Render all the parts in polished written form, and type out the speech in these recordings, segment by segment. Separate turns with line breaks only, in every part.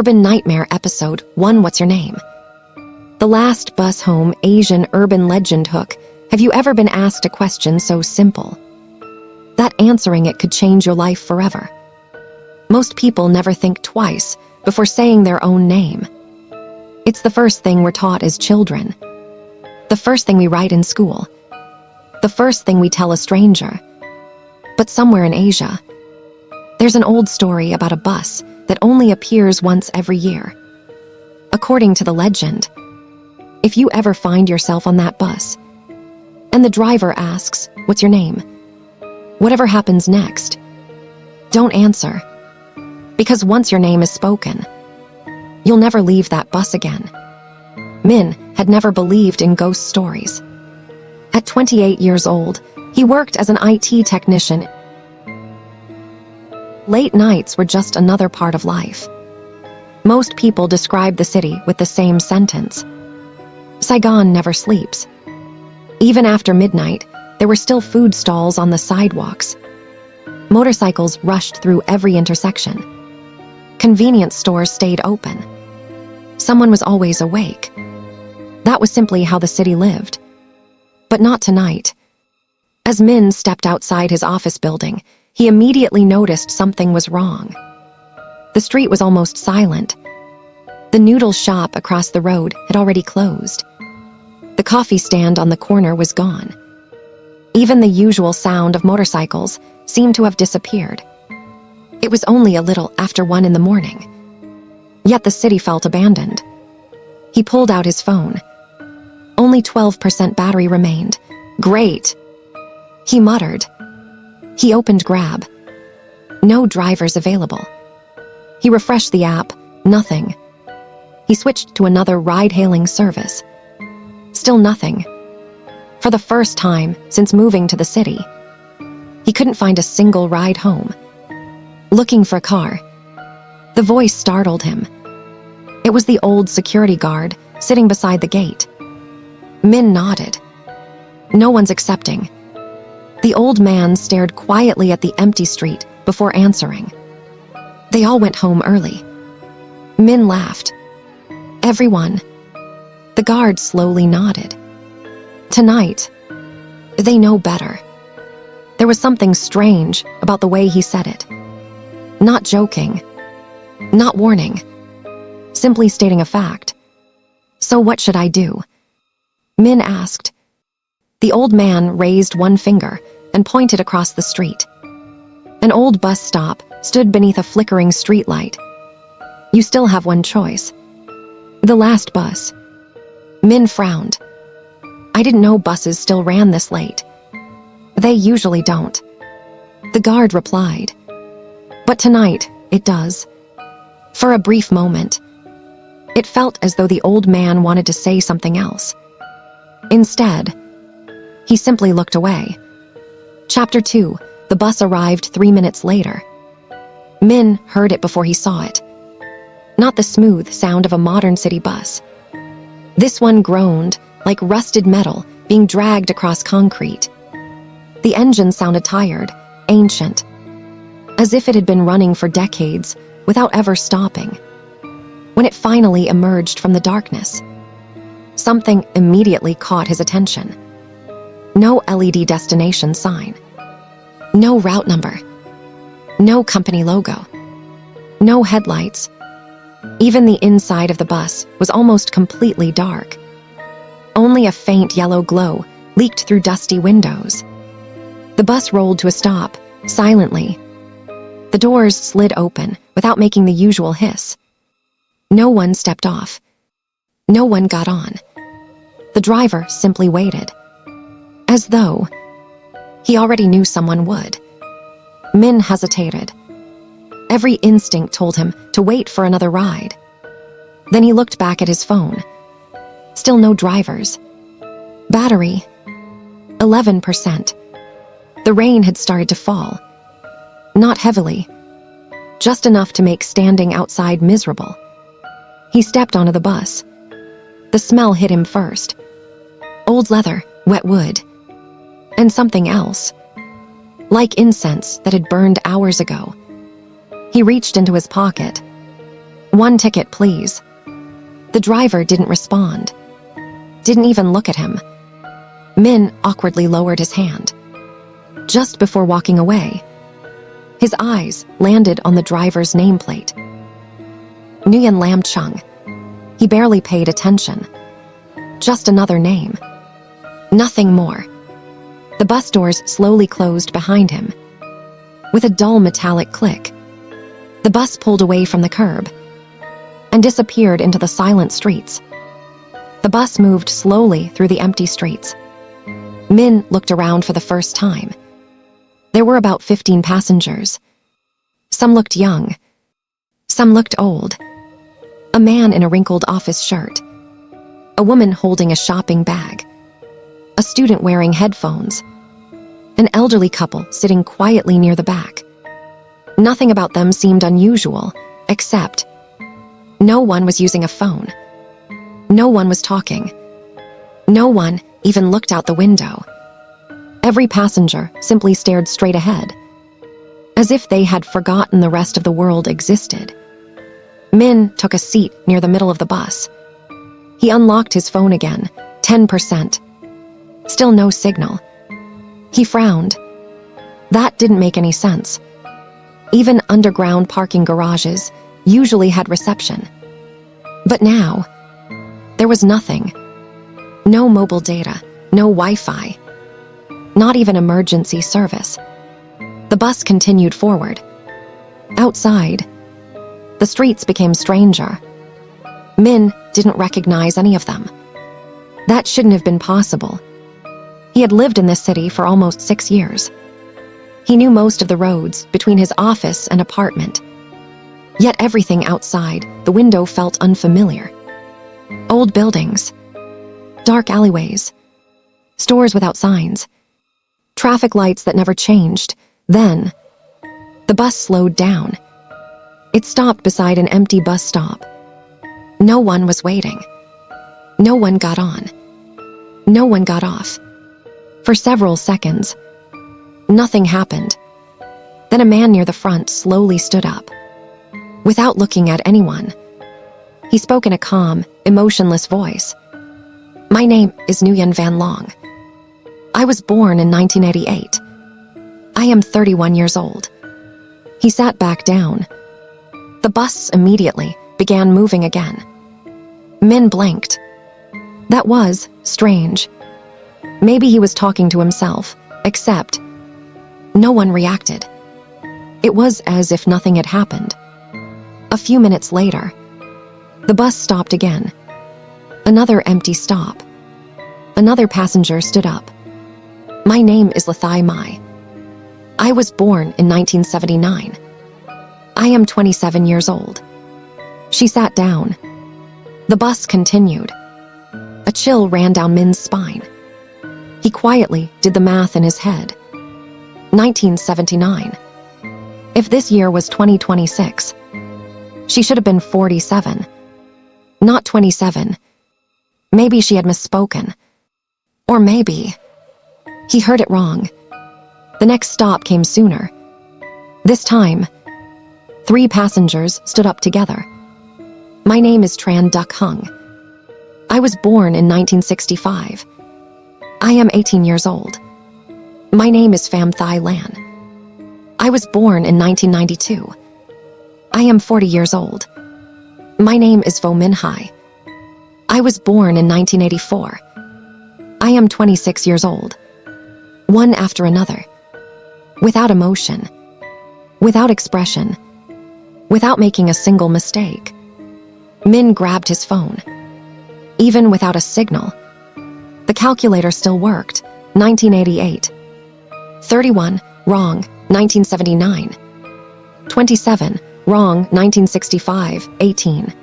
Urban Nightmare Episode 1. What's your name? The last bus home Asian urban legend hook. Have you ever been asked a question so simple that answering it could change your life forever? Most people never think twice before saying their own name. It's the first thing we're taught as children, the first thing we write in school, the first thing we tell a stranger. But somewhere in Asia, there's an old story about a bus that only appears once every year. According to the legend, if you ever find yourself on that bus, and the driver asks, "What's your name?" whatever happens next, don't answer. Because once your name is spoken, you'll never leave that bus again. Min had never believed in ghost stories. At 28 years old, he worked as an IT technician. Late nights were just another part of life. Most people describe the city with the same sentence: Saigon never sleeps. Even after midnight, there were still food stalls on the sidewalks. Motorcycles rushed through every intersection. Convenience stores stayed open. Someone was always awake. That was simply how the city lived. But not tonight. As Min stepped outside his office building, he immediately noticed something was wrong. The street was almost silent. The noodle shop across the road had already closed. The coffee stand on the corner was gone. Even the usual sound of motorcycles seemed to have disappeared. It was only a little after 1 in the morning. Yet the city felt abandoned. He pulled out his phone. Only 12% battery remained. Great, he muttered. He opened Grab. No drivers available. He refreshed the app. Nothing. He switched to another ride-hailing service. Still nothing. For the first time since moving to the city, he couldn't find a single ride home. Looking for a car. The voice startled him. It was the old security guard sitting beside the gate. Min nodded. No one's accepting. The old man stared quietly at the empty street before answering. They all went home early. Min laughed. Everyone. The guard slowly nodded. Tonight, they know better. There was something strange about the way he said it. Not joking. Not warning. Simply stating a fact. So what should I do? Min asked. The old man raised one finger and pointed across the street. An old bus stop stood beneath a flickering streetlight. You still have one choice. The last bus. Min frowned. I didn't know buses still ran this late. They usually don't. The guard replied. But tonight, it does. For a brief moment, it felt as though the old man wanted to say something else. Instead, he simply looked away. Chapter 2. The bus arrived 3 minutes later. Min heard it before he saw it. Not the smooth sound of a modern city bus. This one groaned like rusted metal being dragged across concrete. The engine sounded tired, ancient, as if it had been running for decades without ever stopping. When it finally emerged from the darkness, something immediately caught his attention. No LED destination sign. No route number. No company logo. No headlights. Even the inside of the bus was almost completely dark. Only a faint yellow glow leaked through dusty windows. The bus rolled to a stop, silently. The doors slid open without making the usual hiss. No one stepped off. No one got on. The driver simply waited, as though he already knew someone would. Min hesitated. Every instinct told him to wait for another ride. Then he looked back at his phone. Still no drivers. Battery, 11%. The rain had started to fall. Not heavily, just enough to make standing outside miserable. He stepped onto the bus. The smell hit him first. Old leather, wet wood, and something else. Like incense that had burned hours ago. He reached into his pocket. "One ticket, please." The driver didn't respond. Didn't even look at him. Min awkwardly lowered his hand. Just before walking away, his eyes landed on the driver's nameplate. Nguyen Lam Chung. He barely paid attention. Just another name. Nothing more. The bus doors slowly closed behind him. With a dull metallic click, the bus pulled away from the curb and disappeared into the silent streets. The bus moved slowly through the empty streets. Min looked around for the first time. There were about 15 passengers. Some looked young. Some looked old. A man in a wrinkled office shirt. A woman holding a shopping bag. A student wearing headphones. An elderly couple sitting quietly near the back. Nothing about them seemed unusual, except no one was using a phone. No one was talking. No one even looked out the window. Every passenger simply stared straight ahead, as if they had forgotten the rest of the world existed. Min took a seat near the middle of the bus. He unlocked his phone again, 10%. Still no signal. He frowned. That didn't make any sense. Even underground parking garages usually had reception. But now, there was nothing. No mobile data, no Wi-Fi. Not even emergency service. The bus continued forward. Outside, the streets became stranger. Min didn't recognize any of them. That shouldn't have been possible. He had lived in this city for almost 6 years. He knew most of the roads between his office and apartment. Yet everything outside the window felt unfamiliar. Old buildings, dark alleyways, stores without signs, traffic lights that never changed. Then, the bus slowed down. It stopped beside an empty bus stop. No one was waiting. No one got on. No one got off. For several seconds, nothing happened. Then a man near the front slowly stood up. Without looking at anyone, he spoke in a calm, emotionless voice. "My name is Nguyen Van Long. I was born in 1988. I am 31 years old." He sat back down. The bus immediately began moving again. Min blinked. That was strange. Maybe he was talking to himself, except no one reacted. It was as if nothing had happened. A few minutes later, the bus stopped again. Another empty stop. Another passenger stood up. "My name is Lathai Mai. I was born in 1979. I am 27 years old." She sat down. The bus continued. A chill ran down Min's spine. He quietly did the math in his head. 1979. If this year was 2026, she should have been 47, not 27. Maybe she had misspoken. Or maybe he heard it wrong. The next stop came sooner. This time, 3 passengers stood up together. "My name is Tran Duc Hung. I was born in 1965. I am 18 years old. My name is Pham Thai Lan. I was born in 1992. I am 40 years old. My name is Vo Min Hai. I was born in 1984. I am 26 years old." One after another. Without emotion. Without expression. Without making a single mistake. Min grabbed his phone. Even without a signal, the calculator still worked. 1988. 31, wrong, 1979. 27, wrong, 1965, 18.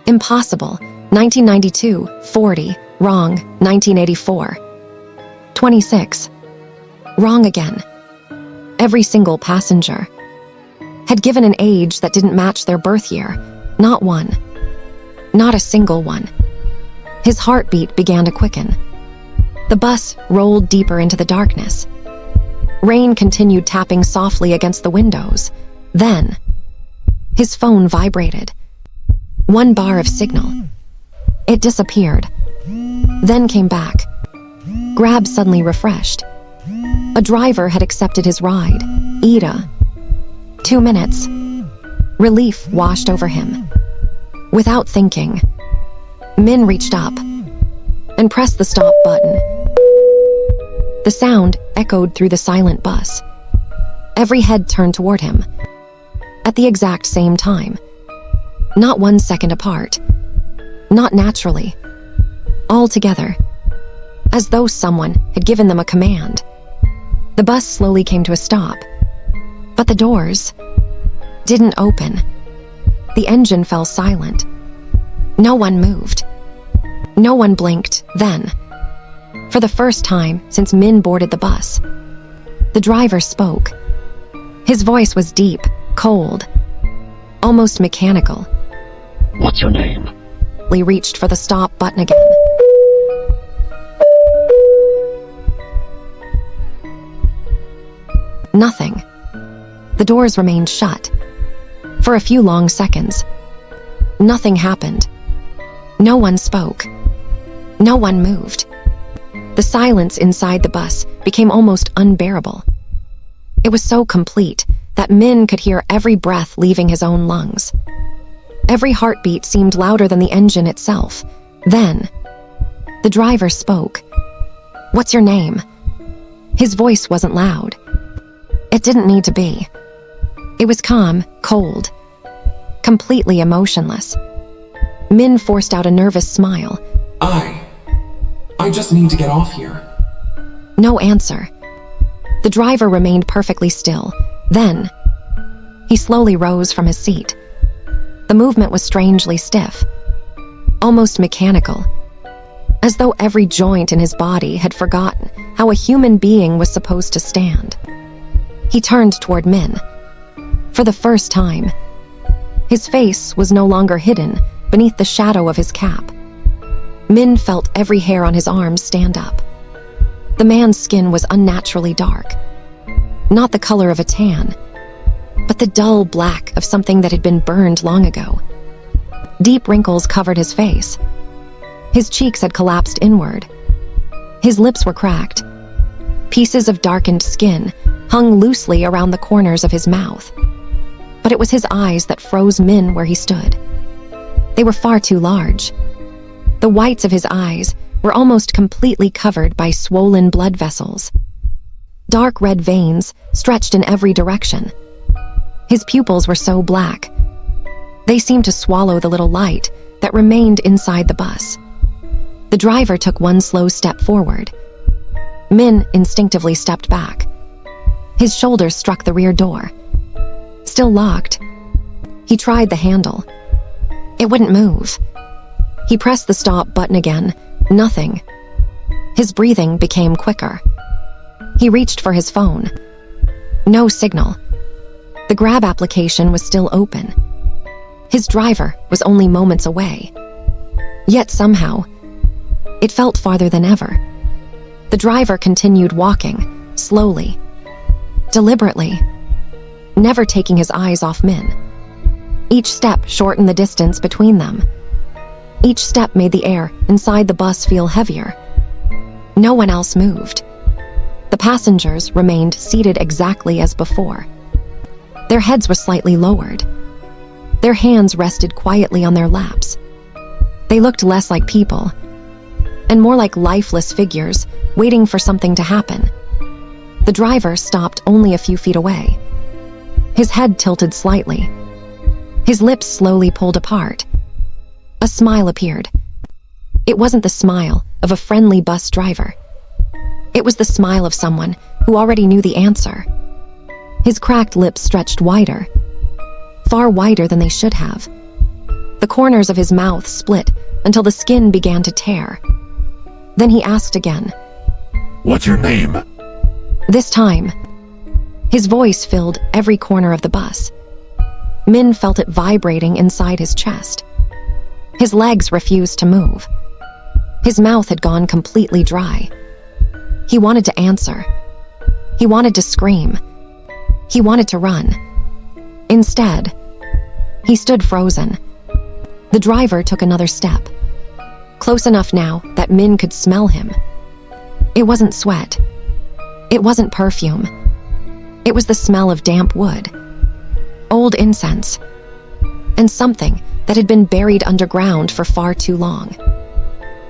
Impossible, 1992, 40, wrong, 1984. 26. Wrong again. Every single passenger had given an age that didn't match their birth year. Not one. Not a single one. His heartbeat began to quicken. The bus rolled deeper into the darkness. Rain continued tapping softly against the windows. Then, his phone vibrated. One bar of signal. It disappeared, then came back. Grab suddenly refreshed. A driver had accepted his ride. Ida. 2 minutes. Relief washed over him. Without thinking, Min reached up and pressed the stop button. The sound echoed through the silent bus. Every head turned toward him. At the exact same time. Not 1 second apart. Not naturally. All together. As though someone had given them a command. The bus slowly came to a stop. But the doors didn't open. The engine fell silent. No one moved. No one blinked then. For the first time since Min boarded the bus, the driver spoke. His voice was deep, cold, almost mechanical.
What's your name?
Lee reached for the stop button again. Nothing. The doors remained shut. For a few long seconds, nothing happened. No one spoke. No one moved. The silence inside the bus became almost unbearable. It was so complete that Min could hear every breath leaving his own lungs. Every heartbeat seemed louder than the engine itself. Then, the driver spoke. "What's your name?" His voice wasn't loud. It didn't need to be. It was calm, cold, completely emotionless. Min forced out a nervous smile.
I just need to get off here.
No answer. The driver remained perfectly still. Then, he slowly rose from his seat. The movement was strangely stiff, almost mechanical, as though every joint in his body had forgotten how a human being was supposed to stand. He turned toward Min. For the first time, his face was no longer hidden beneath the shadow of his cap. Min felt every hair on his arms stand up. The man's skin was unnaturally dark, not the color of a tan, but the dull black of something that had been burned long ago. Deep wrinkles covered his face. His cheeks had collapsed inward. His lips were cracked. Pieces of darkened skin hung loosely around the corners of his mouth. But it was his eyes that froze Min where he stood. They were far too large. The whites of his eyes were almost completely covered by swollen blood vessels. Dark red veins stretched in every direction. His pupils were so black, they seemed to swallow the little light that remained inside the bus. The driver took one slow step forward. Min instinctively stepped back. His shoulders struck the rear door. Still locked. He tried the handle. It wouldn't move. He pressed the stop button again. Nothing. His breathing became quicker. He reached for his phone. No signal. The Grab application was still open. His driver was only moments away. Yet somehow, it felt farther than ever. The driver continued walking, slowly, deliberately, never taking his eyes off Min. Each step shortened the distance between them. Each step made the air inside the bus feel heavier. No one else moved. The passengers remained seated exactly as before. Their heads were slightly lowered. Their hands rested quietly on their laps. They looked less like people, and more like lifeless figures waiting for something to happen. The driver stopped only a few feet away. His head tilted slightly. His lips slowly pulled apart. A smile appeared. It wasn't the smile of a friendly bus driver. It was the smile of someone who already knew the answer. His cracked lips stretched wider, far wider than they should have. The corners of his mouth split until the skin began to tear. Then he asked again.
What's your name?
This time, his voice filled every corner of the bus. Min felt it vibrating inside his chest. His legs refused to move. His mouth had gone completely dry. He wanted to answer. He wanted to scream. He wanted to run. Instead, he stood frozen. The driver took another step, close enough now that Min could smell him. It wasn't sweat. It wasn't perfume. It was the smell of damp wood, old incense, and something that had been buried underground for far too long.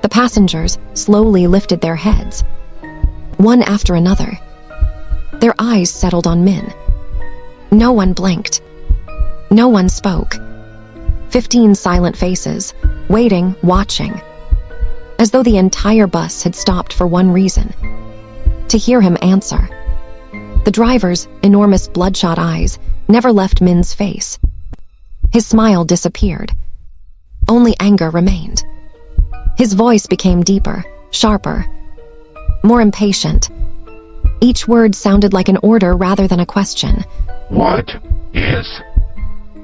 The passengers slowly lifted their heads, one after another. Their eyes settled on Min. No one blinked. No one spoke. 15 silent faces, waiting, watching, as though the entire bus had stopped for one reason: to hear him answer. The driver's enormous bloodshot eyes never left Min's face. His smile disappeared. Only anger remained. His voice became deeper, sharper, more impatient. Each word sounded like an order rather than a question.
What is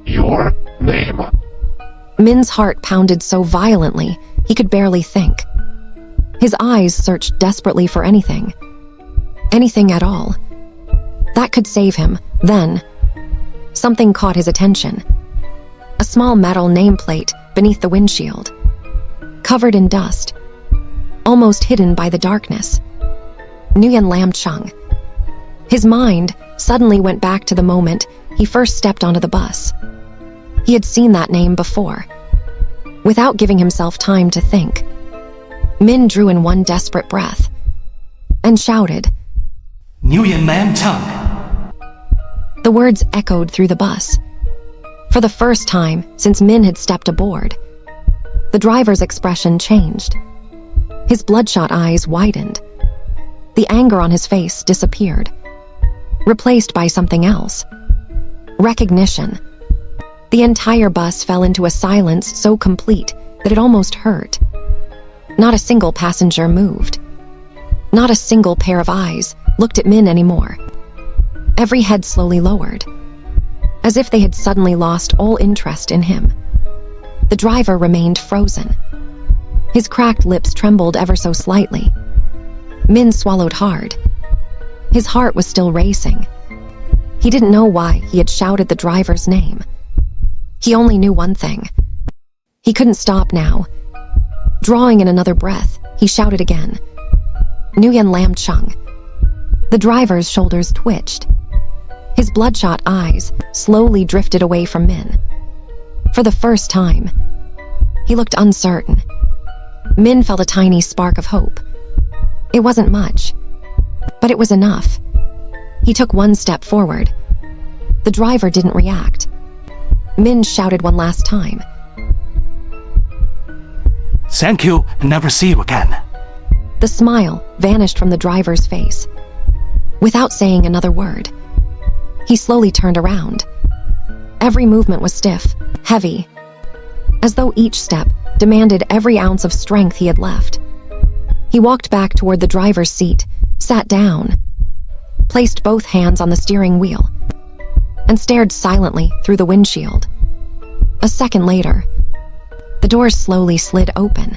your name?
Min's heart pounded so violently he could barely think. His eyes searched desperately for anything at all, that could save him. Then, something caught his attention. A small metal nameplate beneath the windshield, covered in dust, almost hidden by the darkness. Nguyen Lam Chung. His mind suddenly went back to the moment he first stepped onto the bus. He had seen that name before. Without giving himself time to think, Min drew in one desperate breath and shouted,
Nguyen Lam Chung.
The words echoed through the bus. For the first time since Min had stepped aboard, the driver's expression changed. His bloodshot eyes widened. The anger on his face disappeared, replaced by something else. Recognition. The entire bus fell into a silence so complete that it almost hurt. Not a single passenger moved. Not a single pair of eyes looked at Min anymore. Every head slowly lowered, as if they had suddenly lost all interest in him. The driver remained frozen. His cracked lips trembled ever so slightly. Min swallowed hard. His heart was still racing. He didn't know why he had shouted the driver's name. He only knew one thing. He couldn't stop now. Drawing in another breath, he shouted again, Nguyen Lam Chung. The driver's shoulders twitched. His bloodshot eyes slowly drifted away from Min. For the first time, he looked uncertain. Min felt a tiny spark of hope. It wasn't much, but it was enough. He took one step forward. The driver didn't react. Min shouted one last time,
Thank you, and never see you again.
The smile vanished from the driver's face. Without saying another word, he slowly turned around. Every movement was stiff, heavy, as though each step demanded every ounce of strength he had left. He walked back toward the driver's seat, sat down, placed both hands on the steering wheel, and stared silently through the windshield. A second later, the doors slowly slid open.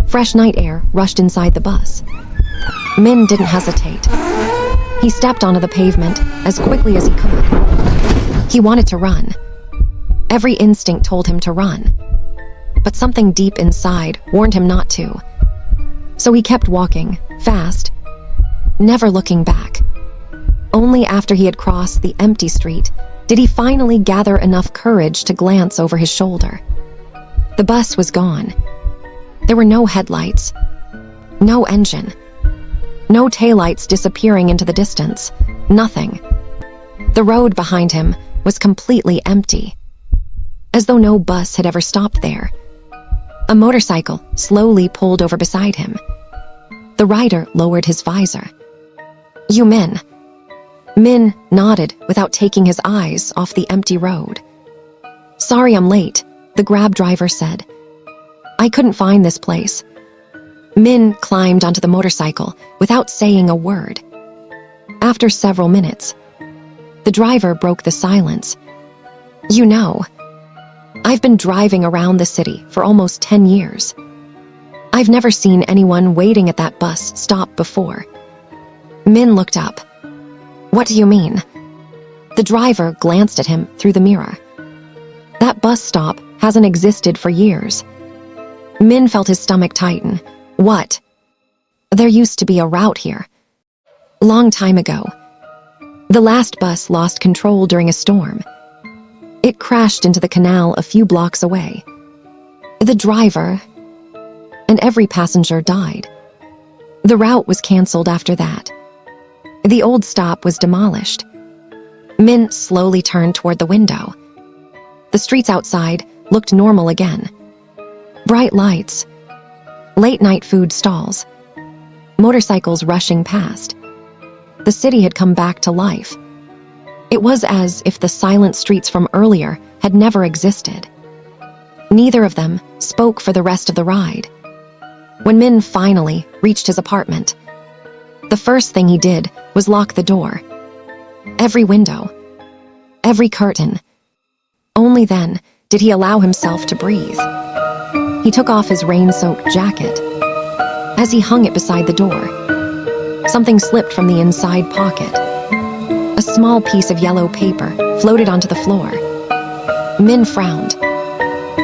Fresh night air rushed inside the bus. Min didn't hesitate. He stepped onto the pavement as quickly as he could. He wanted to run. Every instinct told him to run. But something deep inside warned him not to. So he kept walking, fast, never looking back. Only after he had crossed the empty street did he finally gather enough courage to glance over his shoulder. The bus was gone. There were no headlights, no engine, no taillights disappearing into the distance, nothing. The road behind him was completely empty, as though no bus had ever stopped there. A motorcycle slowly pulled over beside him. The rider lowered his visor. You Min. Min nodded without taking his eyes off the empty road. Sorry I'm late, the Grab driver said. I couldn't find this place. Min climbed onto the motorcycle without saying a word. After several minutes, the driver broke the silence. You know, I've been driving around the city for almost 10 years. I've never seen anyone waiting at that bus stop before. Min looked up. What do you mean? The driver glanced at him through the mirror. That bus stop hasn't existed for years. Min felt his stomach tighten. What? There used to be a route here. Long time ago. The last bus lost control during a storm. It crashed into the canal a few blocks away. The driver and every passenger died. The route was canceled after that. The old stop was demolished. Min slowly turned toward the window. The streets outside looked normal again. Bright lights, late-night food stalls, motorcycles rushing past. The city had come back to life. It was as if the silent streets from earlier had never existed. Neither of them spoke for the rest of the ride. When Min finally reached his apartment, the first thing he did was lock the door. Every window, every curtain. Only then did he allow himself to breathe. He took off his rain-soaked jacket. As he hung it beside the door, something slipped from the inside pocket. A small piece of yellow paper floated onto the floor. Min frowned.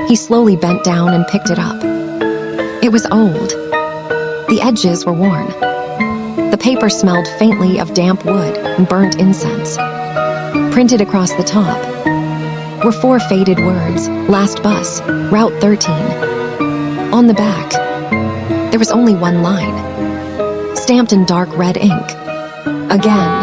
He slowly bent down and picked it up. It was old. The edges were worn. The paper smelled faintly of damp wood and burnt incense. Printed across the top were 4 faded words: last bus, Route 13. On the back, there was only one line, stamped in dark red ink. Again.